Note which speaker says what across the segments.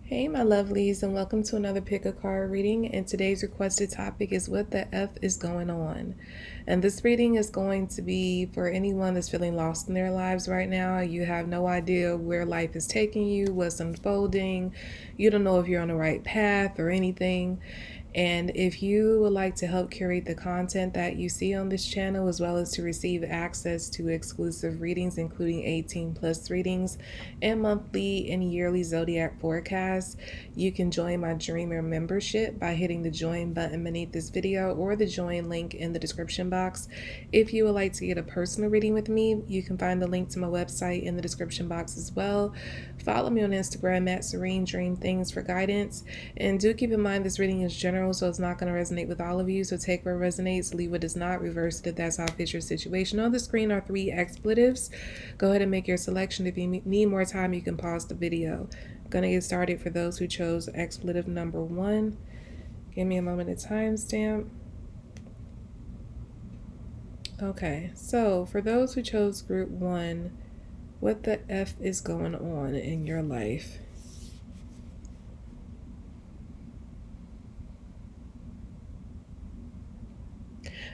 Speaker 1: Hey, my lovelies, and welcome to another pick a card reading. And today's requested topic is what the F is going on. And this reading is going to be for anyone that's feeling lost in their lives right now. You have no idea where life is taking you, what's unfolding. You don't know if you're on the right path or anything. And if you would like to help curate the content that you see on this channel, as well as to receive access to exclusive readings, including 18 plus readings and monthly and yearly zodiac forecasts, you can join my Dreamer membership by hitting the join button beneath this video or the join link in the description box. If you would like to get a personal reading with me, you can find the link to my website in the description box as well. Follow me on Instagram at Serene Dream Things for guidance. And do keep in mind this reading is general, so it's not going to resonate with all of you. So take what resonates, leave what does not, reverse it if that's how it fits your situation. On the screen are 3 expletives. Go ahead and make your selection. If you need more time, you can pause the video. I'm going to get started for those who chose expletive number 1. Give me a moment to timestamp. Okay, so for those who chose group 1, what the F is going on in your life?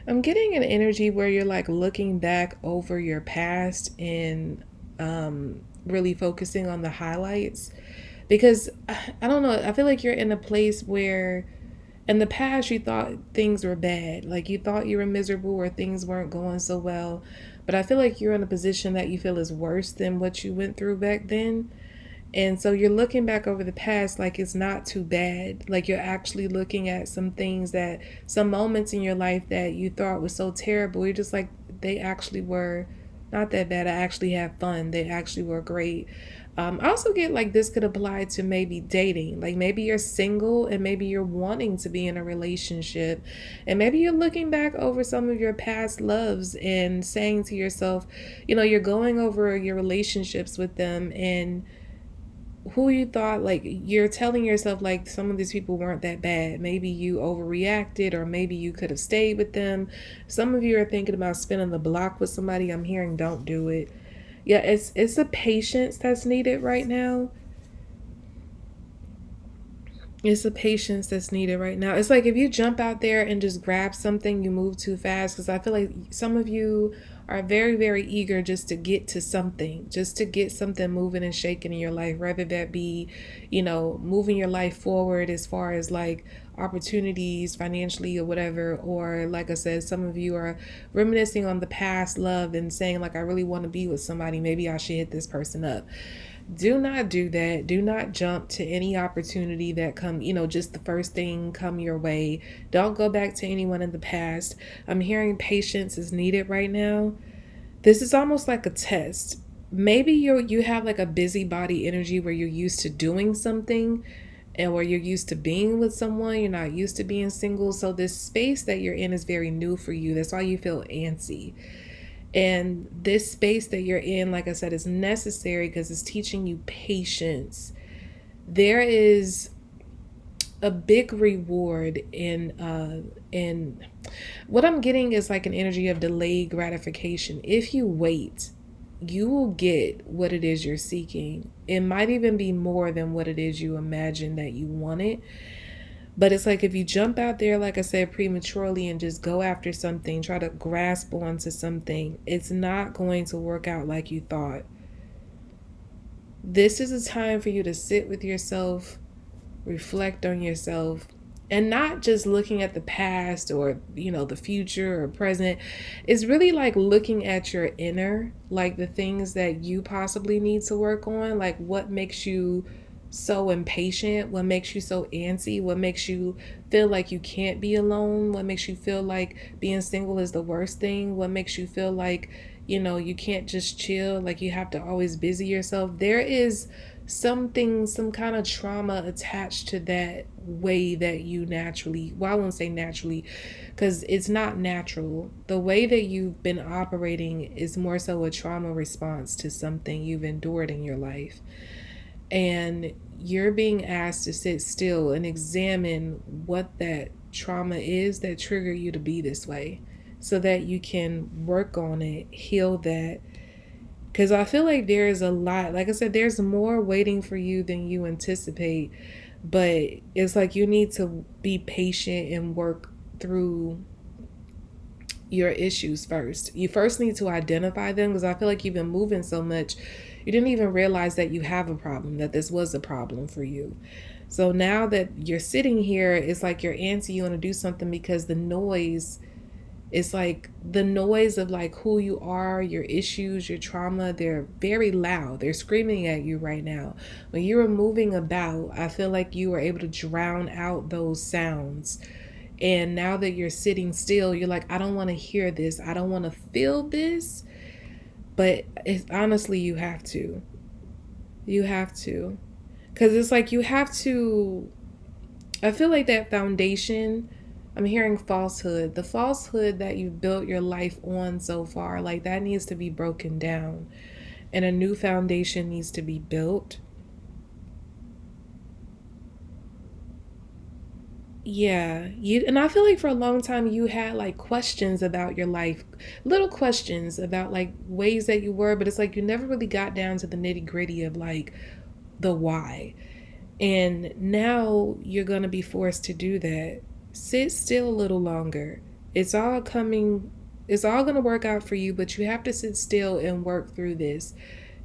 Speaker 1: I'm getting an energy where you're like looking back over your past and really focusing on the highlights, because I don't know, I feel like you're in a place where in the past you thought things were bad, like you thought you were miserable or things weren't going so well, but I feel like you're in a position that you feel is worse than what you went through back then. And so you're looking back over the past like it's not too bad. Like you're actually looking at some things that, some moments in your life that you thought was so terrible. You're just like, they actually were not that bad. I actually had fun. They actually were great. I also get like this could apply to maybe dating. Like maybe you're single and maybe you're wanting to be in a relationship. And maybe you're looking back over some of your past loves and saying to yourself, you're going over your relationships with them and who you thought, like you're telling yourself like some of these people weren't that bad. Maybe you overreacted or maybe you could have stayed with them. Some of you are thinking about spinning the block with somebody. I'm hearing don't do it. Yeah, it's the patience that's needed right now. It's the patience that's needed right now. It's like if you jump out there and just grab something, you move too fast. Because I feel like some of you are very, very eager just to get to something, just to get something moving and shaking in your life, whether that be, moving your life forward as far as like opportunities financially or whatever. Or like I said, some of you are reminiscing on the past love and saying like, I really want to be with somebody. Maybe I should hit this person up. Do not do that. Do not jump to any opportunity that come, just the first thing come your way. Don't go back to anyone in the past. I'm hearing patience is needed right now. This is almost like a test. Maybe you have like a busybody energy where you're used to doing something and where you're used to being with someone. You're not used to being single. So this space that you're in is very new for you. That's why you feel antsy. And this space that you're in, like I said, is necessary because it's teaching you patience. There is a big reward in what I'm getting is like an energy of delayed gratification. If you wait, you will get what it is you're seeking. It might even be more than what it is you imagine that you wanted. But it's like if you jump out there, like I said, prematurely and just go after something, try to grasp onto something, it's not going to work out like you thought. This is a time for you to sit with yourself, reflect on yourself, and not just looking at the past or, the future or present. It's really like looking at your inner, like the things that you possibly need to work on, like what makes you so impatient, what makes you so antsy, what makes you feel like you can't be alone, what makes you feel like being single is the worst thing, what makes you feel like, you can't just chill, like you have to always busy yourself. There is something, some kind of trauma attached to that way that you naturally, well, I won't say naturally because it's not natural. The way that you've been operating is more so a trauma response to something you've endured in your life. And you're being asked to sit still and examine what that trauma is that triggered you to be this way so that you can work on it, heal that, Because I feel like there is a lot, like I said, there's more waiting for you than you anticipate. But it's like you need to be patient and work through your issues first. You first need to identify them, because I feel like you've been moving so much, you didn't even realize that you have a problem, that this was a problem for you. So now that you're sitting here, it's like your auntie, you want to do something because the noise is like the noise of like who you are, your issues, your trauma, they're very loud. They're screaming at you right now. When you were moving about, I feel like you were able to drown out those sounds. And now that you're sitting still, you're like, I don't want to hear this. I don't want to feel this. But it's honestly, you have to. You have to. Because it's like you have to. I feel like that foundation, I'm hearing falsehood. The falsehood that you've built your life on so far, like that needs to be broken down. And a new foundation needs to be built. Yeah, you and I feel like for a long time you had like questions about your life, little questions about like ways that you were, but it's like you never really got down to the nitty-gritty of like the why. And now you're going to be forced to do that. Sit still a little longer. It's all coming, it's all going to work out for you, but you have to sit still and work through this.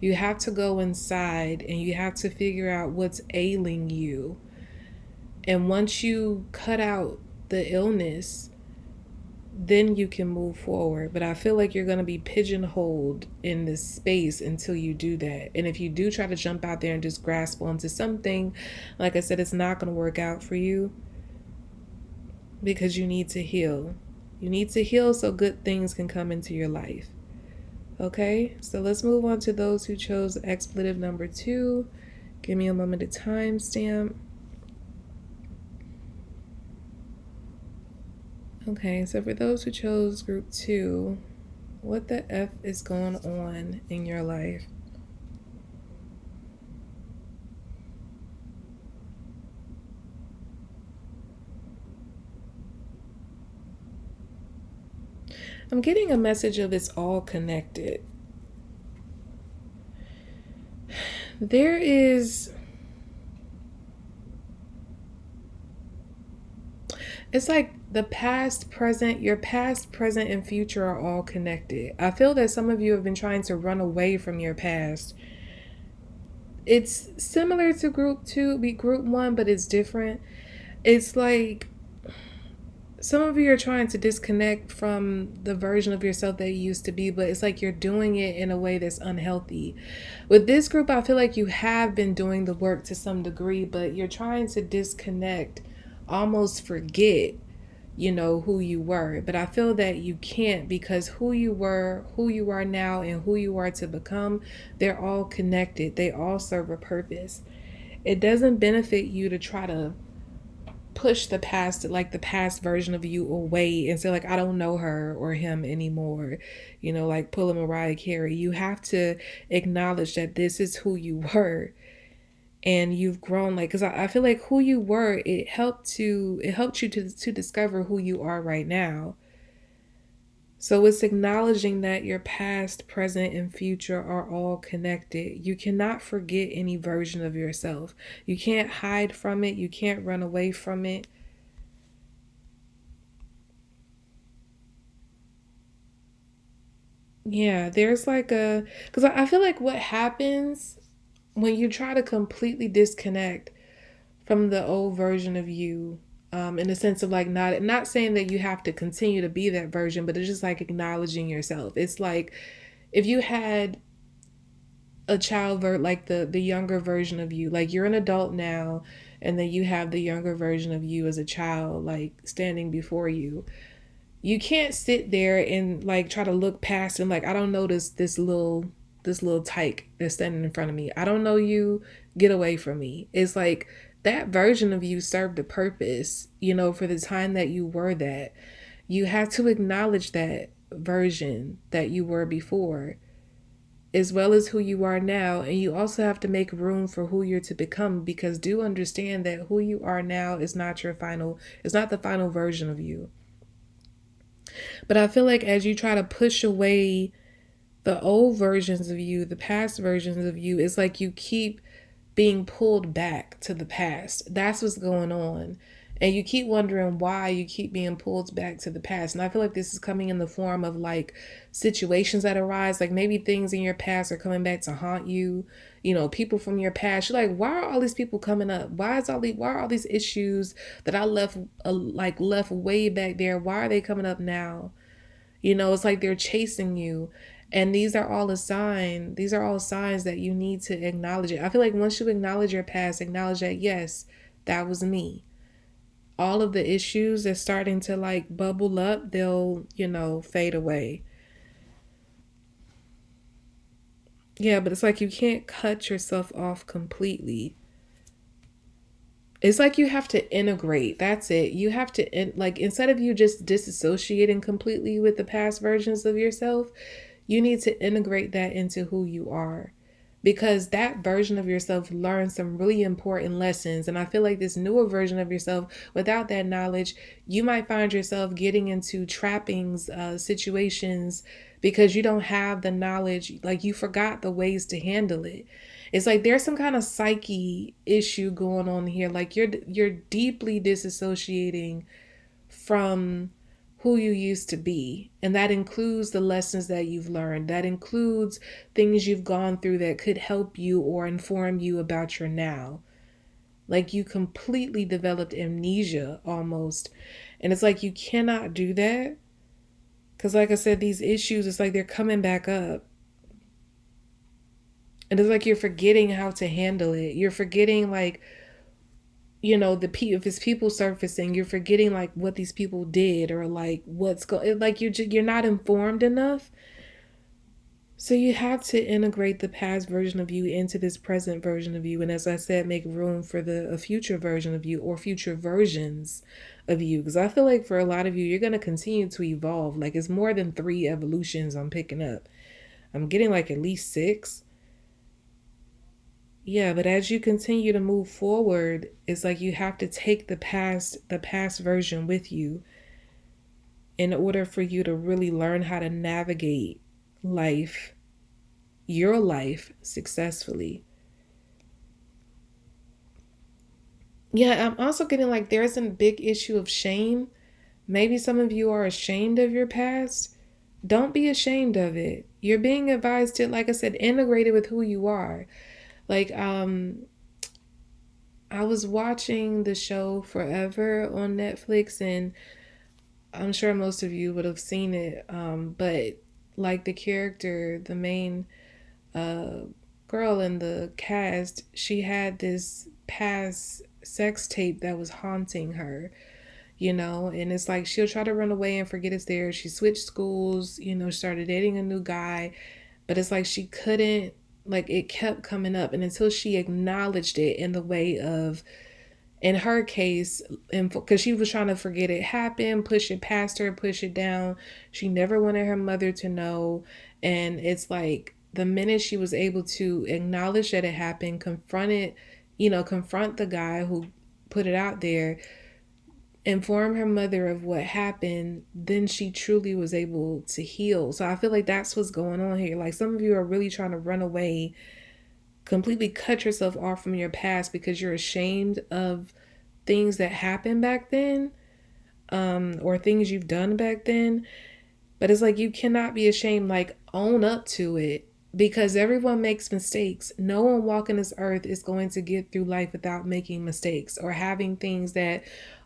Speaker 1: You have to go inside and you have to figure out what's ailing you. And once you cut out the illness, then you can move forward. But I feel like you're going to be pigeonholed in this space until you do that. And if you do try to jump out there and just grasp onto something, like I said, it's not going to work out for you because you need to heal. You need to heal so good things can come into your life. Okay, so let's move on to those who chose expletive number 2. Give me a moment to timestamp. Okay, so for those who chose group 2, what the F is going on in your life? I'm getting a message of it's all connected. There is, it's like the past, present, your past, present, and future are all connected. I feel that some of you have been trying to run away from your past. It's similar to group 2, group 1, but it's different. It's like some of you are trying to disconnect from the version of yourself that you used to be, but it's like you're doing it in a way that's unhealthy. With this group, I feel like you have been doing the work to some degree, but you're trying to disconnect, almost forget, who you were. But I feel that you can't, because who you were, who you are now, and who you are to become, they're all connected. They all serve a purpose. It doesn't benefit you to try to push the past, like the past version of you, away and say like I don't know her or him anymore, like pull a Mariah Carey. You have to acknowledge that this is who you were and you've grown, like, because I feel like who you were, it helped you to discover who you are right now. So it's acknowledging that your past, present, and future are all connected. You cannot forget any version of yourself. You can't hide from it. You can't run away from it. Yeah, there's like because I feel like what happens when you try to completely disconnect from the old version of you, in the sense of like not saying that you have to continue to be that version, but it's just like acknowledging yourself. It's like if you had a child like the younger version of you, like you're an adult now, and then you have the younger version of you as a child, like standing before you. You can't sit there and like try to look past and like I don't know this little tyke that's standing in front of me. I don't know you. Get away from me. It's like that version of you served a purpose, for the time that you were that. You have to acknowledge that version that you were before, as well as who you are now. And you also have to make room for who you're to become, because do understand that who you are now is not it's not the final version of you. But I feel like as you try to push away the old versions of you, the past versions of you, it's like you keep being pulled back to the past. That's what's going on. And you keep wondering why you keep being pulled back to the past. And I feel like this is coming in the form of like situations that arise. Like maybe things in your past are coming back to haunt you. You know, people from your past. You're like, why are all these people coming up? Why are all these issues that I left left way back there? Why are they coming up now? You know, it's like they're chasing you. And these are all a sign. These are all signs that you need to acknowledge it. I feel like once you acknowledge your past, acknowledge that, yes, that was me. All of the issues that's starting to like bubble up, they'll, fade away. Yeah, but it's like you can't cut yourself off completely. It's like you have to integrate. That's it. You have to, like, instead of you just disassociating completely with the past versions of yourself, you need to integrate that into who you are. Because that version of yourself learned some really important lessons. And I feel like this newer version of yourself, without that knowledge, you might find yourself getting into trappings, situations, because you don't have the knowledge. Like you forgot the ways to handle it. It's like there's some kind of psyche issue going on here. Like you're deeply disassociating from who you used to be. And that includes the lessons that you've learned. That includes things you've gone through that could help you or inform you about your now. Like you completely developed amnesia almost. And it's like you cannot do that. Because, like I said, these issues, it's like they're coming back up. And it's like you're forgetting how to handle it. You're forgetting, like, if it's people surfacing, you're forgetting like what these people did or like like you're not informed enough. So you have to integrate the past version of you into this present version of you, and as I said, make room for a future version of you or future versions of you, because I feel like for a lot of you, you're going to continue to evolve. Like it's more than 3 evolutions I'm picking up. I'm getting like at least 6. Yeah, but as you continue to move forward, it's like you have to take the past version with you in order for you to really learn how to navigate life, your life successfully. Yeah, I'm also getting like there's a big issue of shame. Maybe some of you are ashamed of your past. Don't be ashamed of it. You're being advised to, like I said, integrate it with who you are. Like, I was watching the show Forever on Netflix, and I'm sure most of you would have seen it. But like the character, the main uh, girl in the cast, she had this past sex tape that was haunting her, and it's like she'll try to run away and forget it's there. She switched schools, started dating a new guy, but it's like she couldn't, like it kept coming up. And until she acknowledged it in the way of, in her case, and because she was trying to forget it happened, push it past her, push it down. She never wanted her mother to know. And it's like the minute she was able to acknowledge that it happened, confront it, confront the guy who put it out there, inform her mother of what happened, then she truly was able to heal. So I feel like that's what's going on here. Like some of you are really trying to run away, completely cut yourself off from your past because you're ashamed of things that happened back then, or things you've done back then. But it's like you cannot be ashamed, like own up to it, because everyone makes mistakes. No one walking this earth is going to get through life without making mistakes or having things that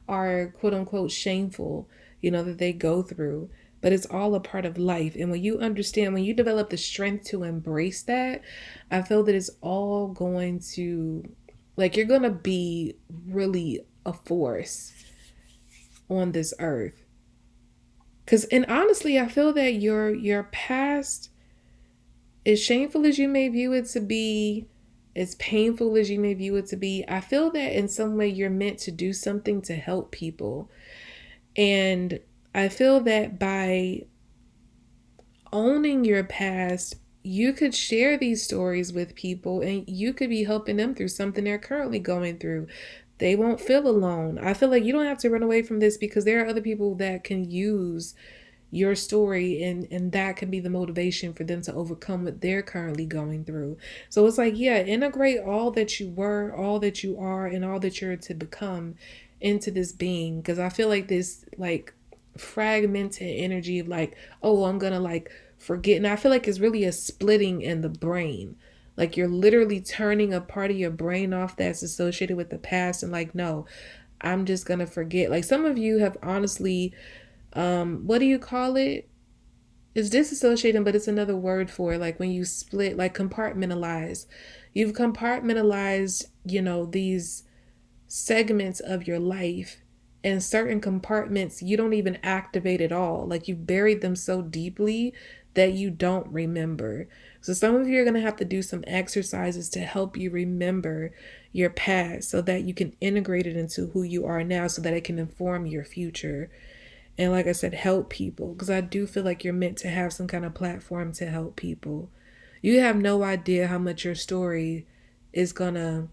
Speaker 1: are quote unquote shameful, that they go through. But it's all a part of life. And when you understand, when you develop the strength to embrace that, I feel that it's all going to, like, you're going to be really a force on this earth. Cause, and honestly, I feel that your past, as shameful as you may view it to be, as painful as you may view it to be, I feel that in some way you're meant to do something to help people. And I feel that by owning your past, you could share these stories with people and you could be helping them through something they're currently going through. They won't feel alone. I feel like you don't have to run away from this because there are other people that can use your story, and that can be the motivation for them to overcome what they're currently going through. So it's like, yeah, integrate all that you were, all that you are, and all that you're to become into this being, because I feel like this like fragmented energy of like, oh, I'm gonna like forget, and I feel like it's really a splitting in the brain. Like you're literally turning a part of your brain off that's associated with the past and like, no, I'm just gonna forget. Like some of you have honestly, what do you call it? It's disassociating, but it's another word for it. Like when you split, like compartmentalize. You've compartmentalized, these segments of your life, and certain compartments you don't even activate at all. Like you buried them so deeply that you don't remember. So some of you are going to have to do some exercises to help you remember your past so that you can integrate it into who you are now so that it can inform your future. And like I said, help people, because I do feel like you're meant to have some kind of platform to help people. You have no idea how much your story is going to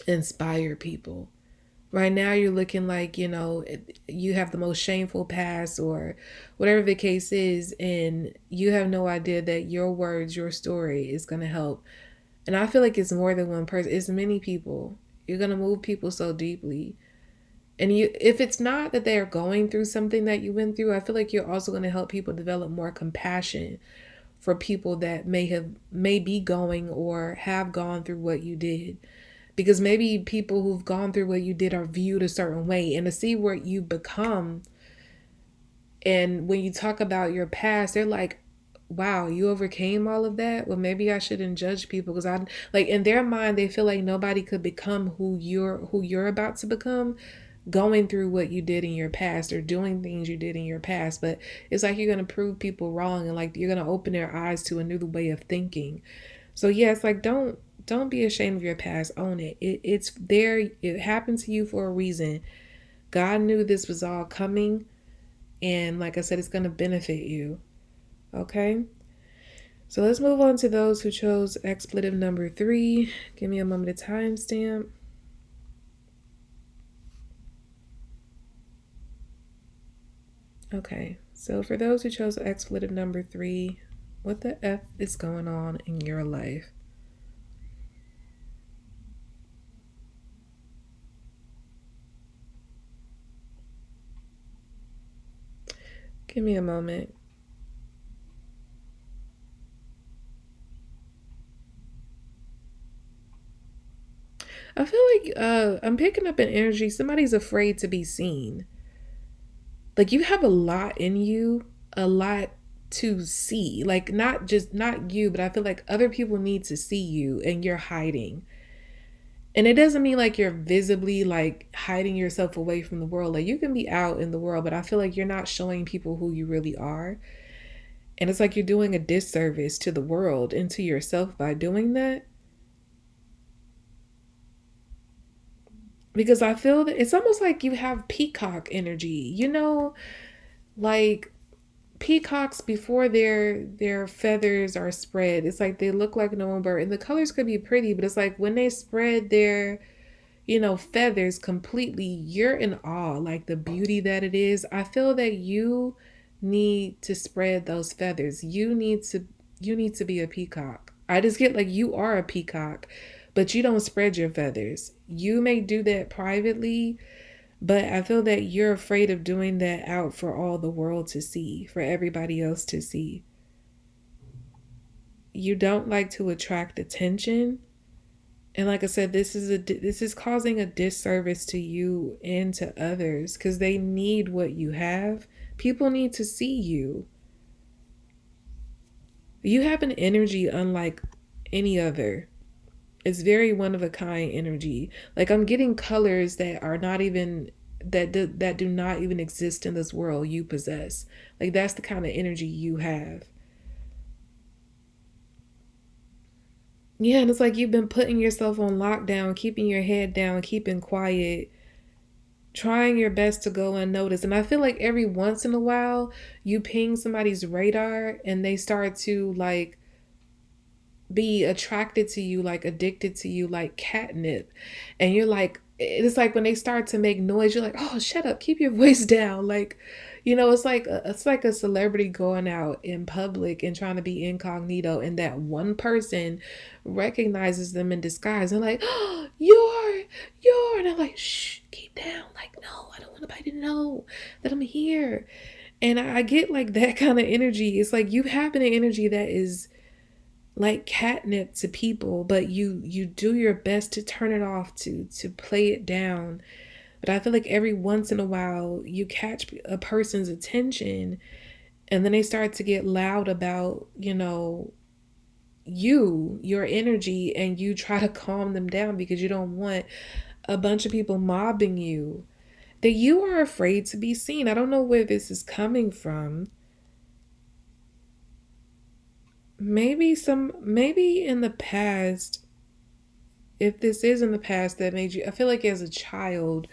Speaker 1: inspire people. Right now, you're looking like, you have the most shameful past or whatever the case is, and you have no idea that your words, your story is going to help. And I feel like it's more than one person, it's many people. You're going to move people so deeply. And if it's not that they're going through something that you went through, I feel like you're also going to help people develop more compassion for people that may be going or have gone through what you did. Because maybe people who've gone through what you did are viewed a certain way, and to see where you become, and when you talk about your past, they're like, wow, you overcame all of that. Well, maybe I shouldn't judge people, because I like, in their mind they feel like nobody could become who you're about to become going through what you did in your past or doing things you did in your past. But it's like you're going to prove people wrong, and like you're going to open their eyes to a new way of thinking. So yeah, it's like, don't be ashamed of your past. Own it. It's there. It happened to you for a reason. God knew this was all coming, and like I said, it's going to benefit you. Okay. So let's move on to those who chose expletive number 3. Give me a moment to timestamp. Okay, so for those who chose expletive number 3, what the F is going on in your life? Give me a moment. I feel like I'm picking up an energy. Somebody's afraid to be seen. Like you have a lot in you, a lot to see. Like not you, but I feel like other people need to see you, and you're hiding. And it doesn't mean like you're visibly like hiding yourself away from the world. Like you can be out in the world, but I feel like you're not showing people who you really are. And it's like you're doing a disservice to the world and to yourself by doing that. Because I feel that it's almost like you have peacock energy, like peacocks before their feathers are spread. It's like they look like a normal bird, and the colors could be pretty, but it's like when they spread their feathers completely, you're in awe, like the beauty that it is. I feel that you need to spread those feathers. You need to be a peacock. I just get like you are a peacock, but you don't spread your feathers. You may do that privately, but I feel that you're afraid of doing that out for all the world to see, for everybody else to see. You don't like to attract attention. And like I said, this is causing a disservice to you and to others, because they need what you have. People need to see you. You have an energy unlike any other. It's very one of a kind energy. Like I'm getting colors that are not even that do not even exist in this world you possess. Like that's the kind of energy you have. Yeah, and it's like you've been putting yourself on lockdown, keeping your head down, keeping quiet, trying your best to go unnoticed. And I feel like every once in a while you ping somebody's radar and they start to like be attracted to you, like addicted to you, like catnip. And you're like, it's like when they start to make noise, you're like, oh, shut up, keep your voice down. Like, it's like a celebrity going out in public and trying to be incognito, and that one person recognizes them in disguise and like, oh, you're, and I'm like, shh, keep down. Like, no, I don't want nobody to know that I'm here. And I get like that kind of energy. It's like you have an energy that is like catnip to people, but you do your best to turn it off, to play it down. But I feel like every once in a while you catch a person's attention, and then they start to get loud about, your energy, and you try to calm them down because you don't want a bunch of people mobbing you. That you are afraid to be seen. I don't know where this is coming from. Maybe in the past, if this is in the past that made you, I feel like as a child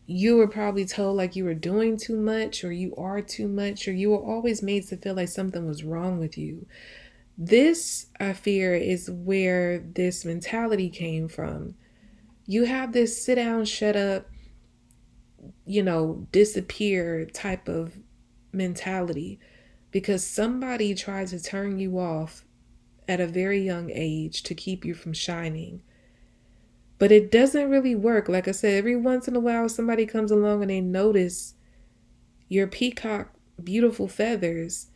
Speaker 1: you were probably told like you were doing too much, or you are too much, or you were always made to feel like something was wrong with you. This, I fear, is where this mentality came from. You have this sit down, shut up, disappear type of mentality because somebody tried to turn you off at a very young age to keep you from shining. But it doesn't really work. Like I said, every once in a while somebody comes along and they notice your peacock beautiful feathers,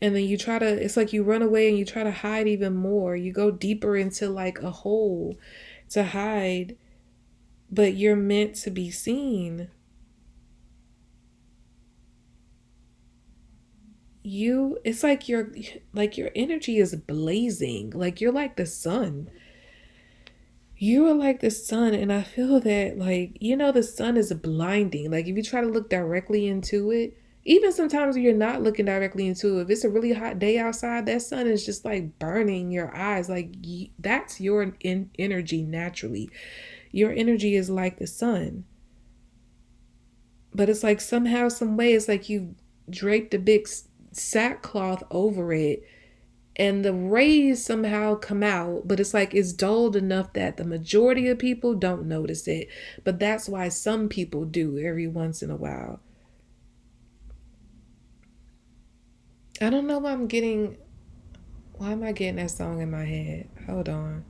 Speaker 1: and then it's like you run away and you try to hide even more. You go deeper into like a hole to hide, but you're meant to be seen. It's like your energy is blazing. Like you're like the sun. You are like the sun, and I feel that, like, the sun is blinding. Like if you try to look directly into it, even sometimes when you're not looking directly into it, if it's a really hot day outside, that sun is just like burning your eyes. Like that's your energy naturally. Your energy is like the sun. But it's like somehow, some way, it's like you draped a big sackcloth over it, and the rays somehow come out, but it's like it's dulled enough that the majority of people don't notice it. But that's why some people do every once in a while. I don't know why am I getting that song in my head? Hold on.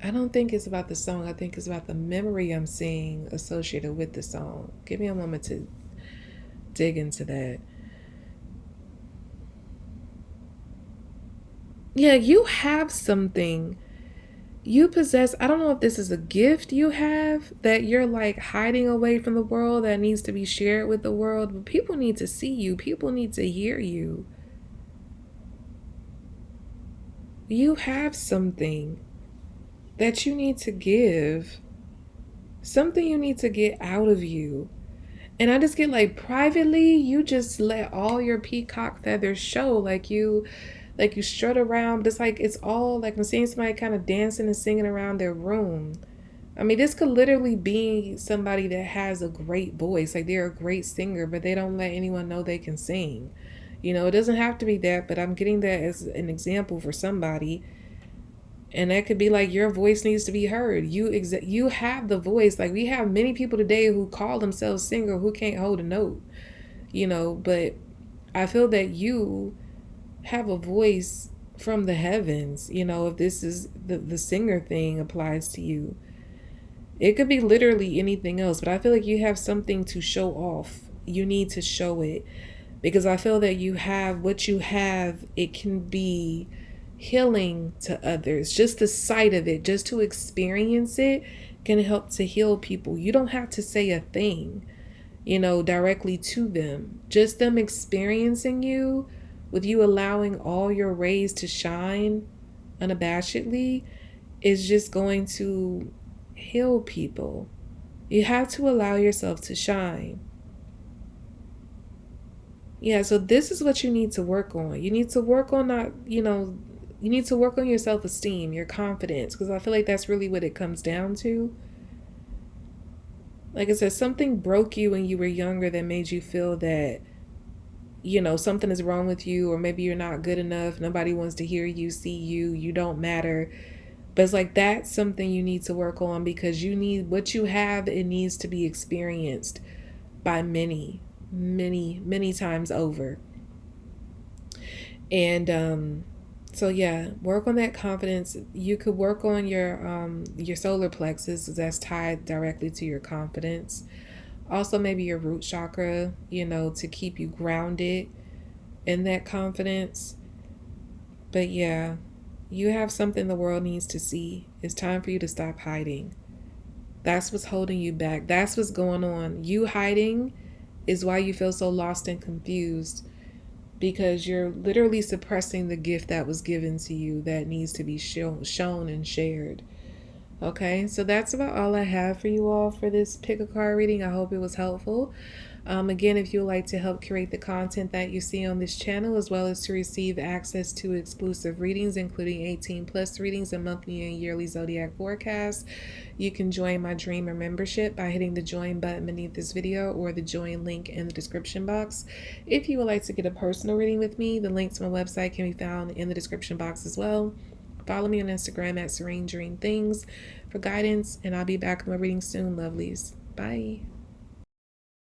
Speaker 1: I don't think it's about the song. I think it's about the memory I'm seeing associated with the song. Give me a moment to dig into that. Yeah, you have something. You possess, I don't know if this is a gift you have that you're like hiding away from the world that needs to be shared with the world, but people need to see you. People need to hear you. You have something that you need to give, something you need to get out of you. And I just get like privately, you just let all your peacock feathers show, like you strut around, but it's like it's all like I'm seeing somebody kind of dancing and singing around their room. I mean, this could literally be somebody that has a great voice, like they're a great singer, but they don't let anyone know they can sing. It doesn't have to be that, but I'm getting that as an example for somebody. And that could be like your voice needs to be heard. You have the voice. Like we have many people today who call themselves singer who can't hold a note, but I feel that you have a voice from the heavens. If this is the singer thing applies to you, it could be literally anything else, but I feel like you have something to show off. You need to show it because I feel that you have what you have. It can be healing to others. Just the sight of it, just to experience it, can help to heal people. You don't have to say a thing, directly to them. Just them experiencing you, with you allowing all your rays to shine unabashedly, is just going to heal people. You have to allow yourself to shine. Yeah, so this is what you need to work on. You need to work on not, you need to work on your self-esteem, your confidence, because I feel like that's really what it comes down to. Like I said, something broke you when you were younger that made you feel that, something is wrong with you, or maybe you're not good enough. Nobody wants to hear you, see you, you don't matter. But it's like that's something you need to work on, because you need what you have, it needs to be experienced by many, many, many times over. And so yeah, work on that confidence. You could work on your solar plexus, that's tied directly to your confidence. Also maybe your root chakra, to keep you grounded in that confidence. But yeah, you have something the world needs to see. It's time for you to stop hiding. That's what's holding you back. That's what's going on. You hiding is why you feel so lost and confused, because you're literally suppressing the gift that was given to you that needs to be shown and shared. Okay, so that's about all I have for you all for this pick a card reading. I hope it was helpful. Again, if you would like to help curate the content that you see on this channel, as well as to receive access to exclusive readings, including 18 plus readings and monthly and yearly zodiac forecasts, you can join my Dreamer membership by hitting the join button beneath this video or the join link in the description box. If you would like to get a personal reading with me, the link to my website can be found in the description box as well. Follow me on Instagram at Serene Dream Things for guidance, and I'll be back with my reading soon, lovelies. Bye.